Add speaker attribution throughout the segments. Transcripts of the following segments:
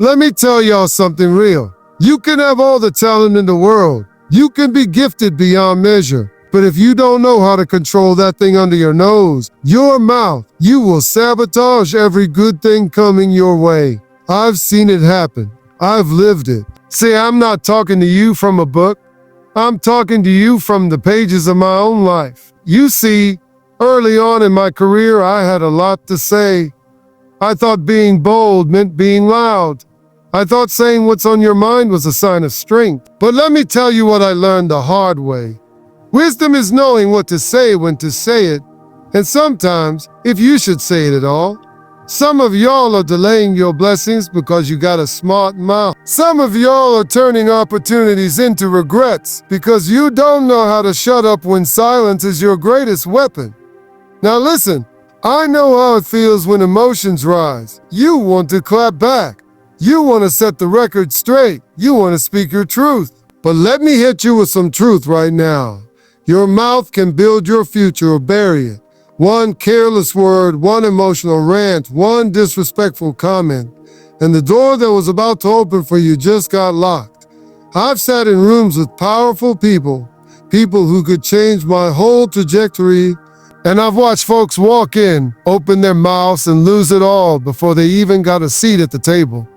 Speaker 1: Let me tell y'all something real. You can have all the talent in the world. You can be gifted beyond measure. But if you don't know how to control that thing under your nose, your mouth, you will sabotage every good thing coming your way. I've seen it happen. I've lived it. See, I'm not talking to you from a book. I'm talking to you from the pages of my own life. You see, early on in my career, I had a lot to say. I thought being bold meant being loud. I thought saying what's on your mind was a sign of strength. But let me tell you what I learned the hard way. Wisdom is knowing what to say when to say it, and sometimes, if you should say it at all. Some of y'all are delaying your blessings because you got a smart mouth. Some of y'all are turning opportunities into regrets because you don't know how to shut up when silence is your greatest weapon. Now listen, I know how it feels when emotions rise. You want to clap back. You want to set the record straight. You want to speak your truth. But let me hit you with some truth right now. Your mouth can build your future or bury it. One careless word, one emotional rant, one disrespectful comment, and the door that was about to open for you just got locked. I've sat in rooms with powerful people who could change my whole trajectory, and I've watched folks walk in, open their mouths, and lose it all before they even got a seat at the table.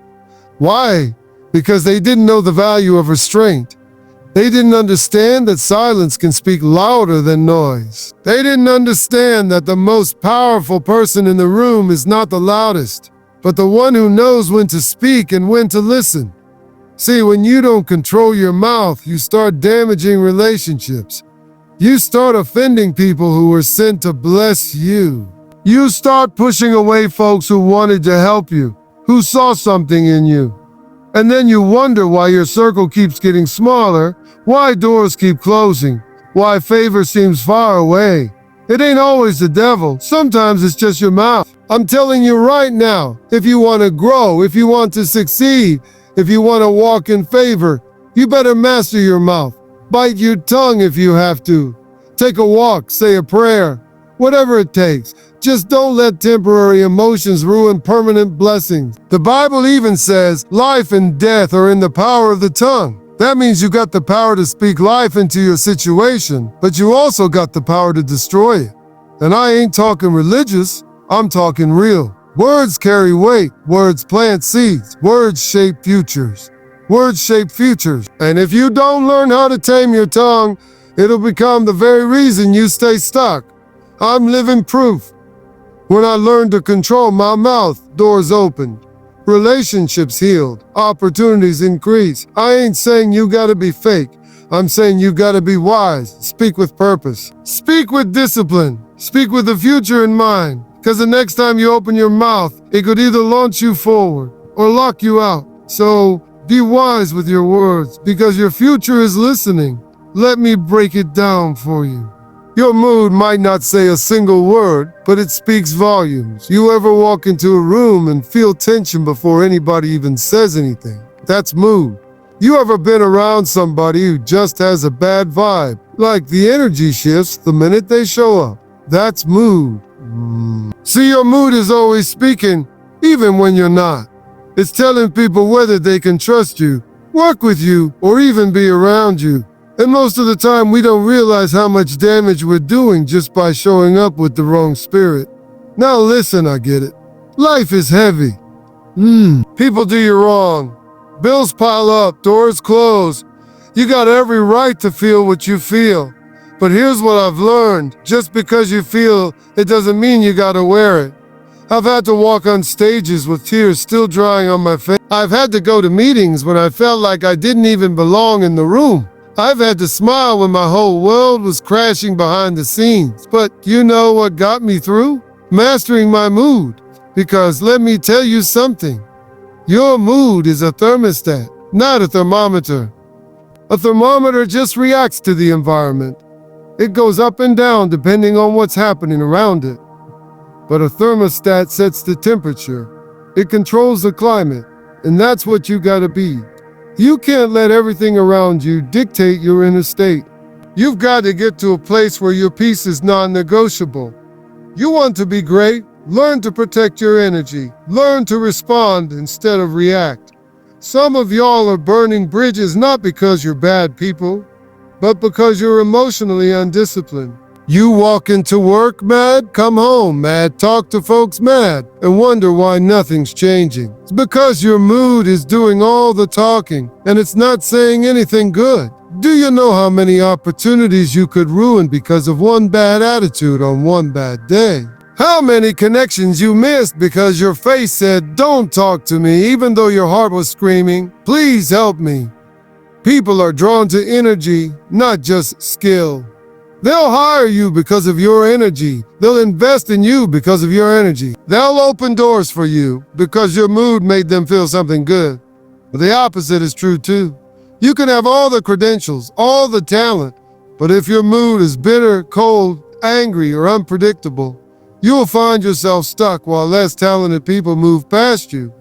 Speaker 1: Why? Because they didn't know the value of restraint. They didn't understand that silence can speak louder than noise. They didn't understand that the most powerful person in the room is not the loudest, but the one who knows when to speak and when to listen. See, when you don't control your mouth, you start damaging relationships. You start offending people who were sent to bless you. You start pushing away folks who wanted to help you, who saw something in you. And then you wonder why your circle keeps getting smaller, why doors keep closing, why favor seems far away. It ain't always the devil. Sometimes it's just your mouth. I'm telling you right now, if you want to grow, if you want to succeed, if you want to walk in favor, you better master your mouth. Bite your tongue if you have to. Take a walk, say a prayer, whatever it takes. Just don't let temporary emotions ruin permanent blessings. The Bible even says life and death are in the power of the tongue. That means you got the power to speak life into your situation, but you also got the power to destroy it. And I ain't talking religious, I'm talking real. Words carry weight, words plant seeds, words shape futures. Words shape futures. And if you don't learn how to tame your tongue, it'll become the very reason you stay stuck. I'm living proof. When I learned to control my mouth, doors opened. Relationships healed. Opportunities increased. I ain't saying you gotta be fake. I'm saying you gotta be wise. Speak with purpose. Speak with discipline. Speak with the future in mind. Because the next time you open your mouth, it could either launch you forward or lock you out. So be wise with your words because your future is listening. Let me break it down for you. Your mood might not say a single word, but it speaks volumes. You ever walk into a room and feel tension before anybody even says anything? That's mood. You ever been around somebody who just has a bad vibe? Like the energy shifts the minute they show up. That's mood. See, your mood is always speaking, even when you're not. It's telling people whether they can trust you, work with you, or even be around you. And most of the time, we don't realize how much damage we're doing just by showing up with the wrong spirit. Now listen, I get it. Life is heavy. People do you wrong. Bills pile up, doors close. You got every right to feel what you feel. But here's what I've learned. Just because you feel, it doesn't mean you gotta wear it. I've had to walk on stages with tears still drying on my face. I've had to go to meetings when I felt like I didn't even belong in the room. I've had to smile when my whole world was crashing behind the scenes. But you know what got me through? Mastering my mood. Because let me tell you something. Your mood is a thermostat, not a thermometer. A thermometer just reacts to the environment. It goes up and down depending on what's happening around it. But a thermostat sets the temperature. It controls the climate. And that's what you gotta be. You can't let everything around you dictate your inner state. You've got to get to a place where your peace is non-negotiable. You want to be great? Learn to protect your energy. Learn to respond instead of react. Some of y'all are burning bridges not because you're bad people, but because you're emotionally undisciplined. You walk into work mad, come home mad, talk to folks mad, and wonder why nothing's changing. It's because your mood is doing all the talking, and it's not saying anything good. Do you know how many opportunities you could ruin because of one bad attitude on one bad day? How many connections you missed because your face said, "Don't talk to me," even though your heart was screaming, "Please help me." People are drawn to energy, not just skill. They'll hire you because of your energy. They'll invest in you because of your energy. They'll open doors for you because your mood made them feel something good. But the opposite is true too. You can have all the credentials, all the talent, but if your mood is bitter, cold, angry, or unpredictable, you'll find yourself stuck while less talented people move past you.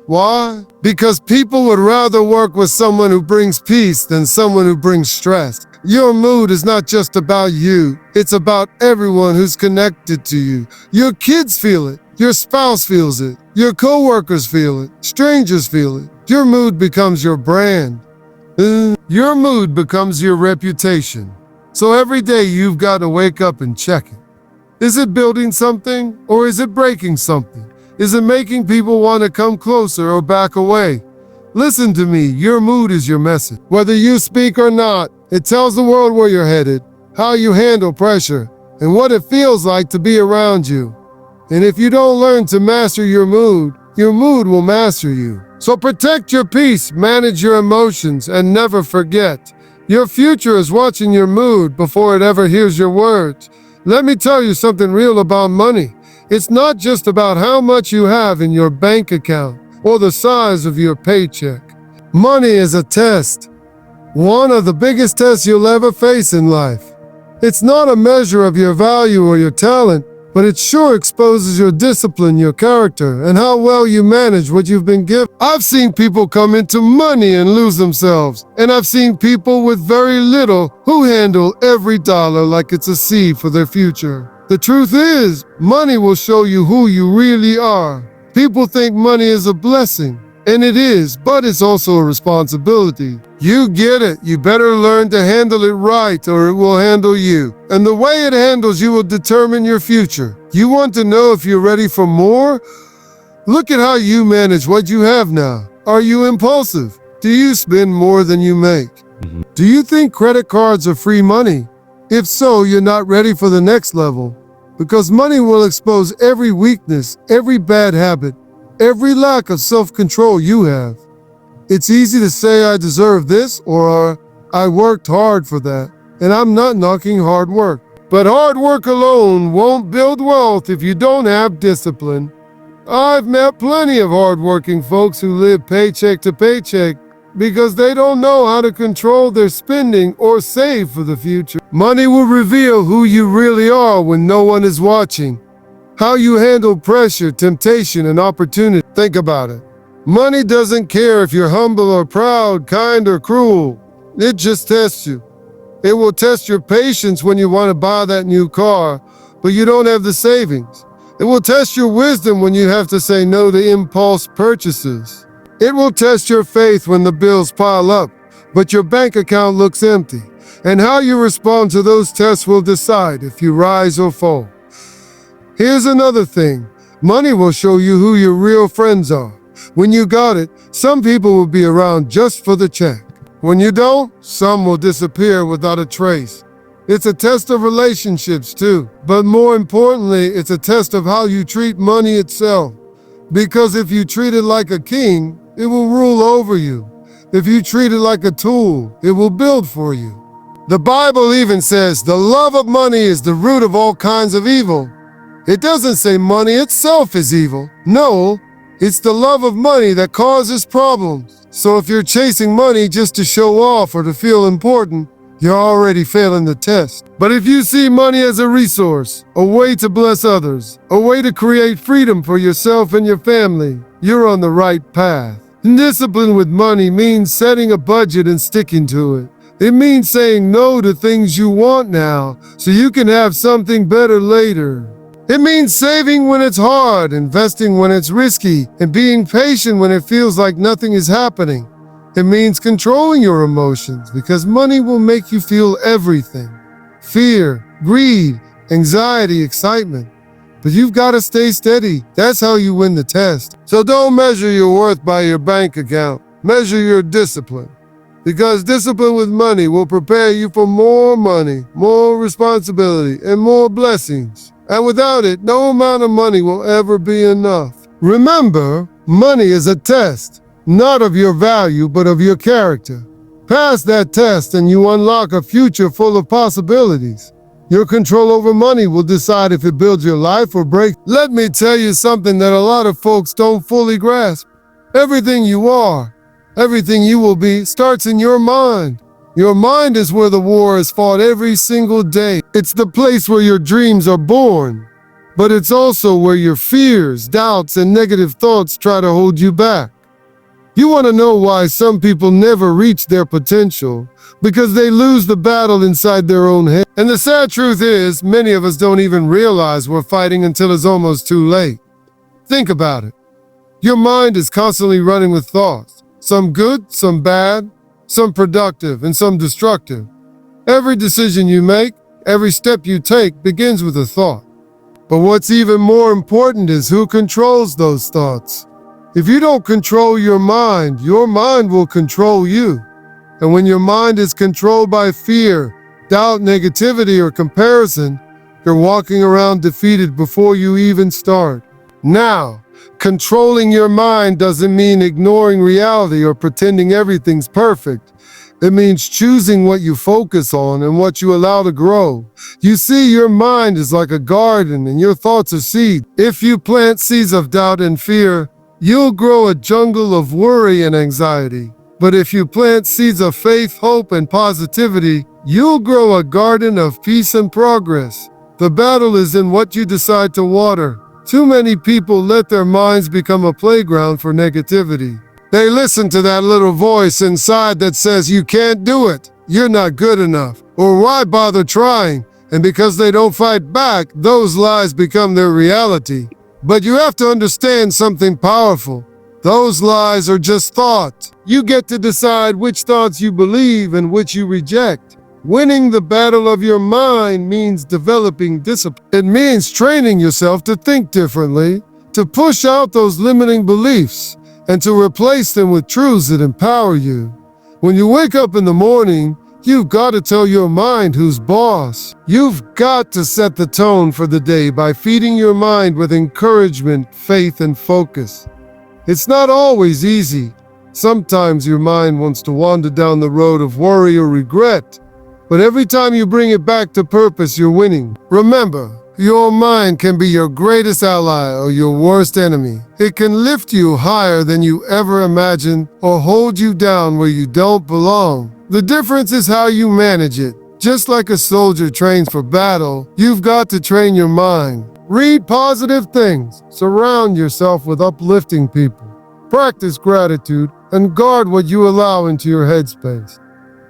Speaker 1: Why? Because people would rather work with someone who brings peace than someone who brings stress. Your mood is not just about you. It's about everyone who's connected to you. Your kids feel it. Your spouse feels it. Your coworkers feel it. Strangers feel it. Your mood becomes your brand. Your mood becomes your reputation. So every day you've got to wake up and check it. Is it building something or is it breaking something? Is it making people want to come closer or back away? Listen to me, your mood is your message. Whether you speak or not, it tells the world where you're headed, how you handle pressure, and what it feels like to be around you. And if you don't learn to master your mood will master you. So protect your peace, manage your emotions, and never forget, your future is watching your mood before it ever hears your words. Let me tell you something real about money. It's not just about how much you have in your bank account or the size of your paycheck. Money is a test. One of the biggest tests you'll ever face in life. It's not a measure of your value or your talent, but it sure exposes your discipline, your character, and how well you manage what you've been given. I've seen people come into money and lose themselves, and I've seen people with very little who handle every dollar like it's a seed for their future. The truth is, money will show you who you really are. People think money is a blessing, and it is, but it's also a responsibility. You get it. You better learn to handle it right or it will handle you. And the way it handles you will determine your future. You want to know if you're ready for more? Look at how you manage what you have now. Are you impulsive? Do you spend more than you make? Do you think credit cards are free money? If so, you're not ready for the next level. Because money will expose every weakness, every bad habit, every lack of self-control you have. It's easy to say I deserve this or I worked hard for that. And I'm not knocking hard work. But hard work alone won't build wealth if you don't have discipline. I've met plenty of hardworking folks who live paycheck to paycheck because they don't know how to control their spending or save for the future. Money will reveal who you really are when no one is watching. How you handle pressure, temptation, and opportunity. Think about it. Money doesn't care if you're humble or proud, kind or cruel. It just tests you. It will test your patience when you want to buy that new car, but you don't have the savings. It will test your wisdom when you have to say no to impulse purchases. It will test your faith when the bills pile up, but your bank account looks empty. And how you respond to those tests will decide if you rise or fall. Here's another thing. Money will show you who your real friends are. When you got it, some people will be around just for the check. When you don't, some will disappear without a trace. It's a test of relationships too, but more importantly, it's a test of how you treat money itself. Because if you treat it like a king, it will rule over you. If you treat it like a tool, it will build for you. The Bible even says the love of money is the root of all kinds of evil. It doesn't say money itself is evil. No, it's the love of money that causes problems. So if you're chasing money just to show off or to feel important, you're already failing the test. But if you see money as a resource, a way to bless others, a way to create freedom for yourself and your family, you're on the right path. Discipline with money means setting a budget and sticking to it. It means saying no to things you want now so you can have something better later. It means saving when it's hard, investing when it's risky, and being patient when it feels like nothing is happening. It means controlling your emotions because money will make you feel everything. Fear, greed, anxiety, excitement. But you've got to stay steady. That's how you win the test. So don't measure your worth by your bank account. Measure your discipline. Because discipline with money will prepare you for more money, more responsibility, and more blessings. And without it, no amount of money will ever be enough. Remember, money is a test, not of your value, but of your character. Pass that test and you unlock a future full of possibilities. Your control over money will decide if it builds your life or breaks. Let me tell you something that a lot of folks don't fully grasp. Everything you are, everything you will be, starts in your mind. Your mind is where the war is fought every single day. It's the place where your dreams are born. But it's also where your fears, doubts, and negative thoughts try to hold you back. You want to know why some people never reach their potential? Because they lose the battle inside their own head. And the sad truth is, many of us don't even realize we're fighting until it's almost too late. Think about it. Your mind is constantly running with thoughts. Some good, some bad, some productive, and some destructive. Every decision you make, every step you take begins with a thought. But what's even more important is who controls those thoughts. If you don't control your mind will control you. And when your mind is controlled by fear, doubt, negativity, or comparison, you're walking around defeated before you even start. Now, controlling your mind doesn't mean ignoring reality or pretending everything's perfect. It means choosing what you focus on and what you allow to grow. You see, your mind is like a garden and your thoughts are seeds. If you plant seeds of doubt and fear, you'll grow a jungle of worry and anxiety. But if you plant seeds of faith, hope, and positivity, you'll grow a garden of peace and progress. The battle is in what you decide to water. Too many people let their minds become a playground for negativity. They listen to that little voice inside that says, you can't do it, you're not good enough, or why bother trying? And because they don't fight back, those lies become their reality. But you have to understand something powerful. Those lies are just thoughts. You get to decide which thoughts you believe and which you reject. Winning the battle of your mind means developing discipline. It means training yourself to think differently, to push out those limiting beliefs, and to replace them with truths that empower you. When you wake up in the morning, you've got to tell your mind who's boss. You've got to set the tone for the day by feeding your mind with encouragement, faith, and focus. It's not always easy. Sometimes your mind wants to wander down the road of worry or regret. But every time you bring it back to purpose, you're winning. Remember, your mind can be your greatest ally or your worst enemy. It can lift you higher than you ever imagined or hold you down where you don't belong. The difference is how you manage it. Just like a soldier trains for battle, you've got to train your mind. Read positive things. Surround yourself with uplifting people. Practice gratitude and guard what you allow into your headspace.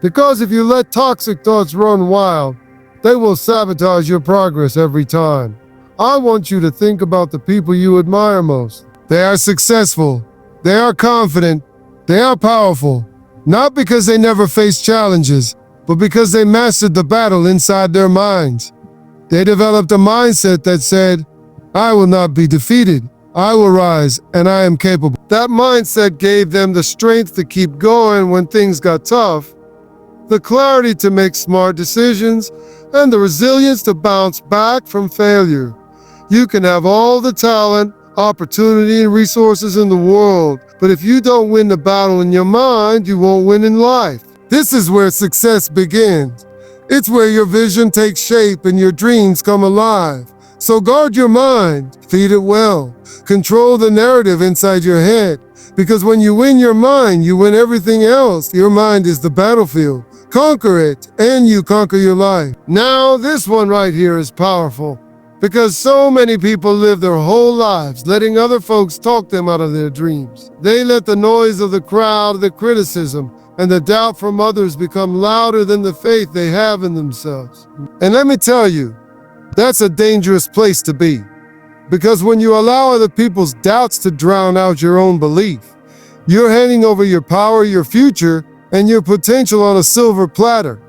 Speaker 1: Because if you let toxic thoughts run wild, they will sabotage your progress every time. I want you to think about the people you admire most. They are successful. They are confident. They are powerful. Not because they never faced challenges, but because they mastered the battle inside their minds. They developed a mindset that said, I will not be defeated. I will rise, and I am capable. That mindset gave them the strength to keep going when things got tough, the clarity to make smart decisions, and the resilience to bounce back from failure. You can have all the talent, opportunity, and resources in the world, but if you don't win the battle in your mind, you won't win in life. This is where success begins. It's where your vision takes shape and your dreams come alive. So guard your mind, feed it well, control the narrative inside your head, because when you win your mind, you win everything else. Your mind is the battlefield. Conquer it, and you conquer your life. Now, this one right here is powerful, because so many people live their whole lives letting other folks talk them out of their dreams. They let the noise of the crowd, the criticism, and the doubt from others become louder than the faith they have in themselves. And let me tell you, That's a dangerous place to be. Because when you allow other people's doubts to drown out your own belief, you're handing over your power, your future, and your potential on a silver platter.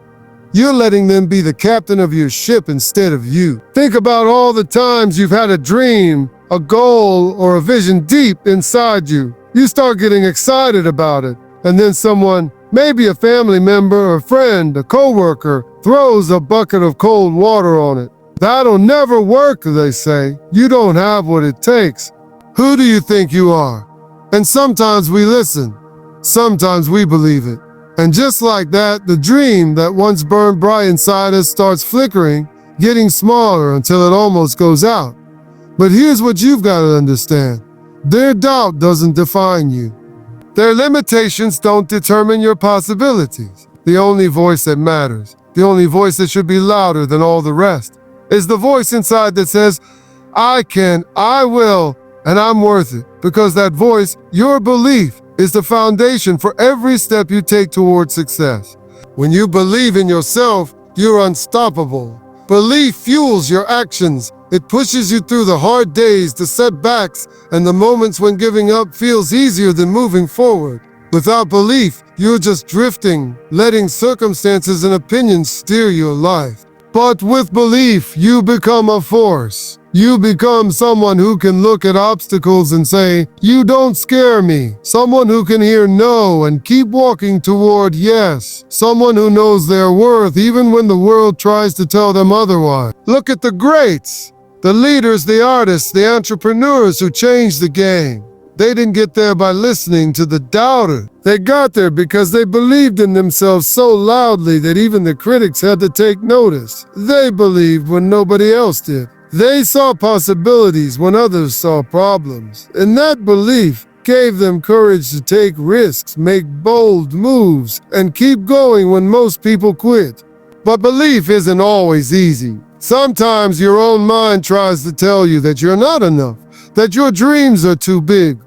Speaker 1: You're letting them be the captain of your ship instead of you. Think about all the times you've had a dream, a goal, or a vision deep inside you. You start getting excited about it, and then someone, maybe a family member, a friend, a coworker, throws a bucket of cold water on it. That'll never work, they say. You don't have what it takes. Who do you think you are? And sometimes we listen. Sometimes we believe it. And just like that, the dream that once burned bright inside us starts flickering, getting smaller until it almost goes out. But here's what you've got to understand. Their doubt doesn't define you. Their limitations don't determine your possibilities. The only voice that matters, the only voice that should be louder than all the rest, is the voice inside that says, I can, I will, and I'm worth it. Because that voice, your belief, is the foundation for every step you take towards success. When you believe in yourself, you're unstoppable. Belief fuels your actions. It pushes you through the hard days, the setbacks, and the moments when giving up feels easier than moving forward. Without belief, you're just drifting, letting circumstances and opinions steer your life. But with belief, you become a force. You become someone who can look at obstacles and say, you don't scare me. Someone who can hear no and keep walking toward yes. Someone who knows their worth even when the world tries to tell them otherwise. Look at the greats, the leaders, the artists, the entrepreneurs who changed the game. They didn't get there by listening to the doubter. They got there because they believed in themselves so loudly that even the critics had to take notice. They believed when nobody else did. They saw possibilities when others saw problems. And that belief gave them courage to take risks, make bold moves, and keep going when most people quit. But belief isn't always easy. Sometimes your own mind tries to tell you that you're not enough, that your dreams are too big,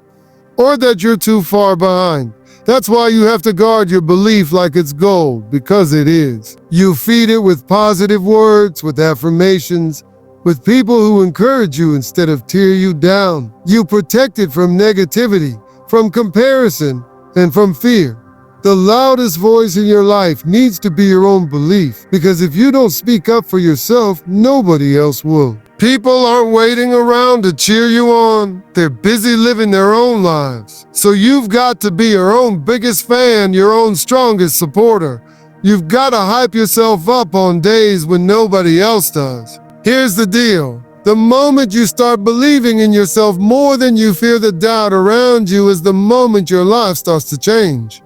Speaker 1: or that you're too far behind. That's why you have to guard your belief like it's gold, because it is. You feed it with positive words, with affirmations, with people who encourage you instead of tear you down. You protect it from negativity, from comparison, and from fear. The loudest voice in your life needs to be your own belief, because if you don't speak up for yourself, nobody else will. People aren't waiting around to cheer you on. They're busy living their own lives. So you've got to be your own biggest fan, your own strongest supporter. You've got to hype yourself up on days when nobody else does. Here's the deal. The moment you start believing in yourself more than you fear the doubt around you is the moment your life starts to change.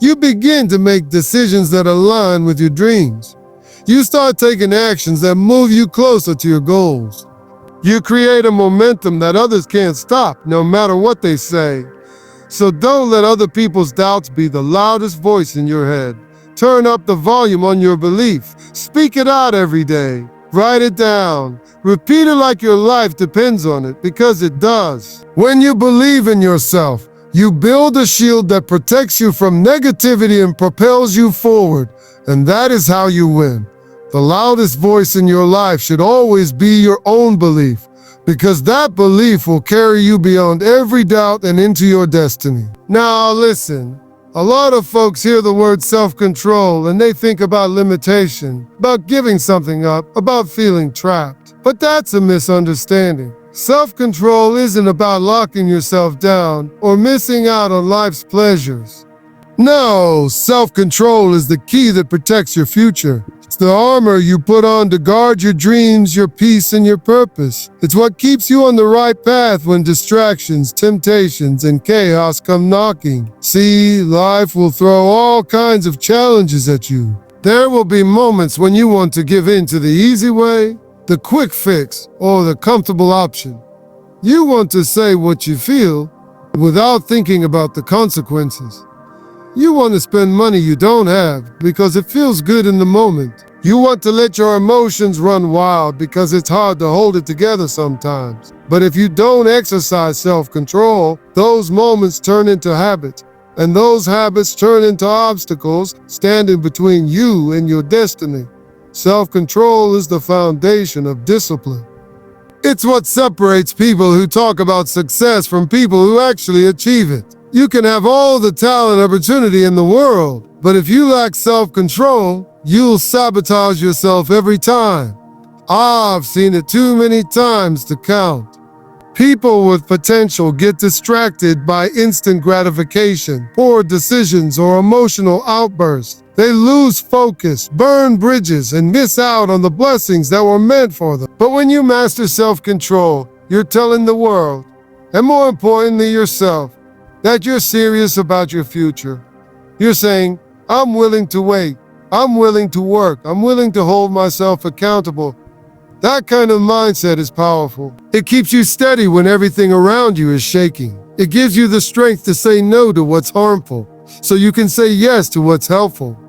Speaker 1: You begin to make decisions that align with your dreams. You start taking actions that move you closer to your goals. You create a momentum that others can't stop, no matter what they say. So don't let other people's doubts be the loudest voice in your head. Turn up the volume on your belief. Speak it out every day. Write it down. Repeat it like your life depends on it, because it does. When you believe in yourself, you build a shield that protects you from negativity and propels you forward. And that is how you win. The loudest voice in your life should always be your own belief, because that belief will carry you beyond every doubt and into your destiny. Now listen, a lot of folks hear the word self-control and they think about limitation, about giving something up, about feeling trapped. But that's a misunderstanding. Self-control isn't about locking yourself down or missing out on life's pleasures. No, self-control is the key that protects your future. It's the armor you put on to guard your dreams, your peace, and your purpose. It's what keeps you on the right path when distractions, temptations, and chaos come knocking. See, life will throw all kinds of challenges at you. There will be moments when you want to give in to the easy way, the quick fix, or the comfortable option. You want to say what you feel without thinking about the consequences. You want to spend money you don't have because it feels good in the moment. You want to let your emotions run wild because it's hard to hold it together sometimes. But if you don't exercise self-control, those moments turn into habits. And those habits turn into obstacles standing between you and your destiny. Self-control is the foundation of discipline. It's what separates people who talk about success from people who actually achieve it. You can have all the talent and opportunity in the world, but if you lack self-control, you'll sabotage yourself every time. I've seen it too many times to count. People with potential get distracted by instant gratification, poor decisions, or emotional outbursts. They lose focus, burn bridges, and miss out on the blessings that were meant for them. But when you master self-control, you're telling the world, and more importantly yourself, that you're serious about your future. You're saying, I'm willing to wait, I'm willing to work, I'm willing to hold myself accountable. That kind of mindset is powerful. It keeps you steady when everything around you is shaking. It gives you the strength to say no to what's harmful, so you can say yes to what's helpful.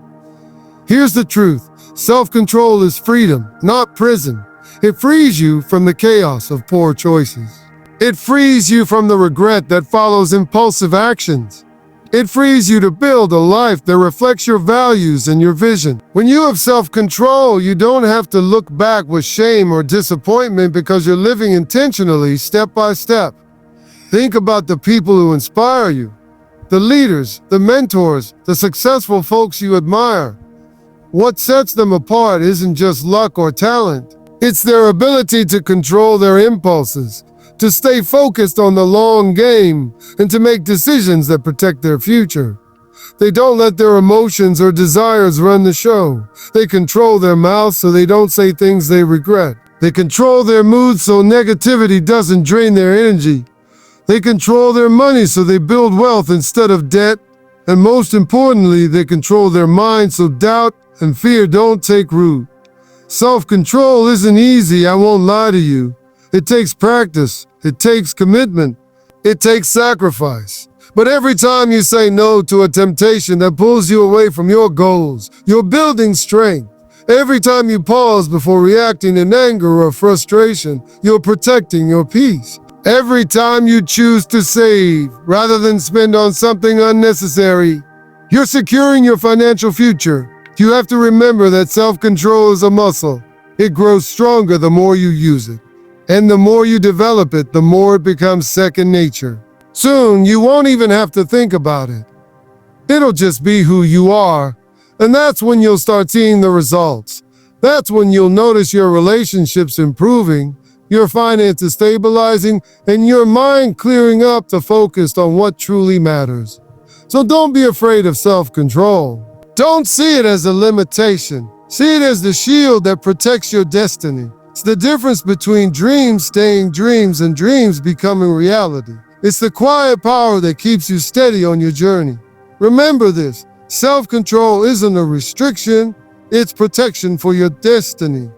Speaker 1: Here's the truth. Self-control is freedom, not prison. It frees you from the chaos of poor choices. It frees you from the regret that follows impulsive actions. It frees you to build a life that reflects your values and your vision. When you have self-control, you don't have to look back with shame or disappointment because you're living intentionally, step by step. Think about the people who inspire you, the leaders, the mentors, the successful folks you admire. What sets them apart isn't just luck or talent. It's their ability to control their impulses, to stay focused on the long game, and to make decisions that protect their future. They don't let their emotions or desires run the show. They control their mouths so they don't say things they regret. They control their moods so negativity doesn't drain their energy. They control their money so they build wealth instead of debt. And most importantly, they control their mind so doubt and fear don't take root. Self-control isn't easy, I won't lie to you. It takes practice, it takes commitment, it takes sacrifice. But every time you say no to a temptation that pulls you away from your goals, you're building strength. Every time you pause before reacting in anger or frustration, you're protecting your peace. Every time you choose to save rather than spend on something unnecessary, you're securing your financial future. You have to remember that self-control is a muscle. It grows stronger the more you use it. And the more you develop it, the more it becomes second nature. Soon, you won't even have to think about it. It'll just be who you are. And that's when you'll start seeing the results. That's when you'll notice your relationships improving, your finances stabilizing, and your mind clearing up to focus on what truly matters. So don't be afraid of self-control. Don't see it as a limitation. See it as the shield that protects your destiny. It's the difference between dreams staying dreams and dreams becoming reality. It's the quiet power that keeps you steady on your journey. Remember this, self-control isn't a restriction, it's protection for your destiny.